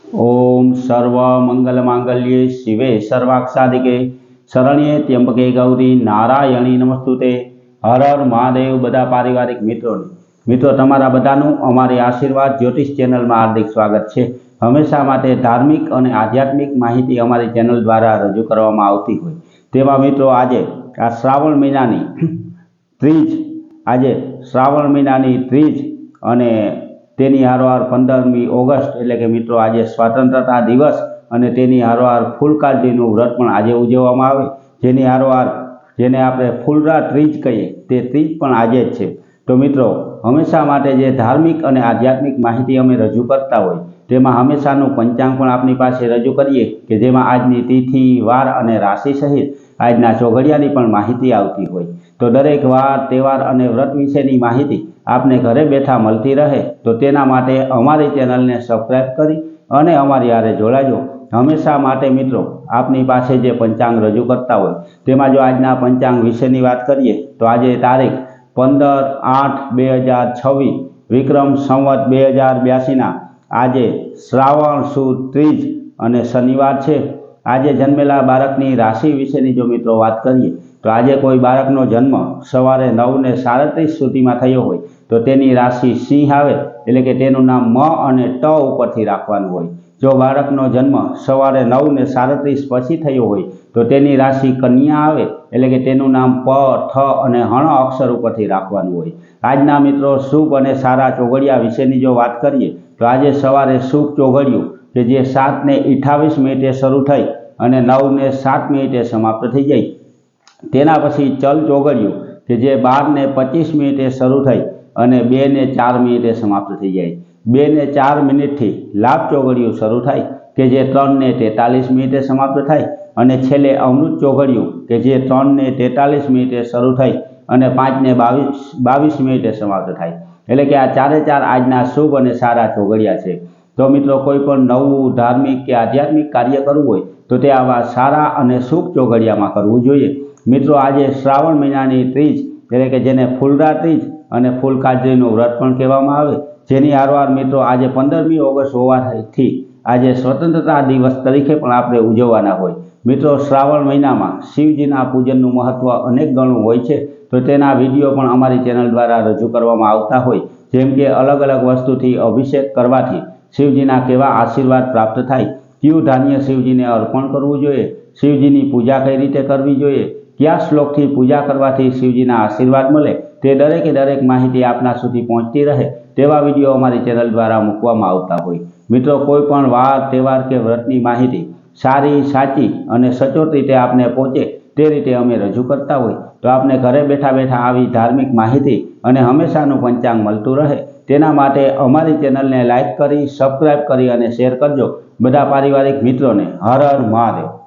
ओम सर्व मंगल मांगल्ये शिवे सर्वार्थ साधिके शरण्ये त्र्यंबके गौरी नारायणी नमस्तुते। हर हर महादेव। बधा पारिवारिक मित्रों तमारा बधानुं अमारी आशीर्वाद ज्योतिष चेनल में हार्दिक स्वागत है। हमेशा माटे धार्मिक और आध्यात्मिक माहिती अमारी चेनल द्वारा रजू करवामां आवती होय तेमां मित्रों आजे आ श्रावण महीनानी त्रीज आजे श्रावण महीनानी त्रीज अने तेनी हारोहार 15મી ऑगस्ट एटले के मित्रों आज स्वतंत्रता दिवस अने तेनी हारोहार फूलकाजीनुं व्रत पण आज उजववामां आवे जेनी हारोहार जेने आपणे फूलरा त्रीज कहीए ते त्रीज पण आजे ज छे। तो मित्रों हमेशा माटे जे धार्मिक और आध्यात्मिक माहिती अमे रजू करता होय तेमां हमेशानुं पंचांग पण आपणी पासे रजू करीए के जेमां आजनी तिथि वार अने राशि सहित आजना चौघडियानी पण माहिती आवती होय। तो दरेक वार तहेवार अने व्रत विशेनी माहिती आपने घरे बैठा मळती रहे तो तेना माटे अमारी चेनल ने सब्सक्राइब करी अने अमारी हारे जोड़ाजो। हमेशा माटे मित्रों आपनी पासे जे पंचांग रजू करता होय तेमां जो आजना पंचांग विशेनी वात करीए तो आज तारीख 15/8/2026 विक्रम संवत 2082 ना आजे श्रावण सुद त्रीज अने शनिवार छे। आजे जन्मेला बाळकनी राशि विशेनी जो मित्रों बात करिए तो आज कोई बाळकनो जन्म सवारे 9:37 सुधीमां थयो होय तो तेनी राशि सिंह आवे एटले के तेनुं नाम म अने ट उपरथी राखवानुं होय। जो बाळकनो जन्म सवारे 9:37 पछी थयो होय तो तेनी राशि कन्या आवे एटले के तेनुं नाम प ठ अने हण अक्षर उपरथी राखवानुं होय। आजना मित्रों शुभ अने सारा चौघडिया विशेनी जो बात करिए तो आज सवारे शुभ चौघडियुं के जे 7:28 शरू थई अने 9:07 समाप्त थई जाय। तेना पछी चल चौघडियुं के जे 12:25 शरू थई अने 2:04 समाप्त थई जाय। 2:04 थी लाभ चौघडियुं शरू थाय के जे 3:43 समाप्त थाय अने छेल्ले अमृत चौघडियुं के जे 3:43 शरू थई अने 5:22 समाप्त थाय। एटले के आ चारे चार आजना शुभ अने सारा चौघडिया छे। तो मित्रों कोईपण नवुं धार्मिक के आध्यात्मिक कार्य करवुं होय तो ते आवा सारा अने शुभ चौघडियामां करवुं जोईए। मित्रों आज श्रावण महीनानी त्रीज एटले के जेने फूलरा त्रीज अने फूलकाजीनुं व्रत पण कहेवामां आवे जेनी हारोहार मित्रों आज 15મી ऑगस्ट होवाथी आज स्वतंत्रता दिवस तरीके पण आपणे उजववाना होय। मित्रों श्रावण महीनामां शिवजीना पूजननुं महत्व अनेक गणुं होय छे तो तेना विडियो पण अमारी चेनल द्वारा रजू करवामां आवता होय। जेम के अलग अलग वस्तुथी अभिषेक करवाथी शिवजीना केवा आशीर्वाद प्राप्त थाय, क्यू धान्य शिवजीने अर्पण करवुं जोईए, शिवजीनी पूजा कई रीते करवी जोईए, क्या श्लोकथी पूजा करवाथी शिवजीना आशीर्वाद मळे ते दरेके दरेक माहिती आपना सुधी पहोंचती रहे तेवा विडियो अमारी चेनल द्वारा मूकवामां आवता होय। मित्रों कोईपण वार तहेवार के व्रतनी माहिती सारी साची अने सचोट रीते आपने पहोंचे ते रीते अमे रजू करता होय तो आपने घरे बैठा बैठा आवी धार्मिक माहिती अने हमेशानुं पंचांग मळतुं रहे तेना माटे अमारी चेनल ने लाइक करी सब्सक्राइब करी अने शेर करजो। बधा पारिवारिक मित्रों ने हर हर महादेव।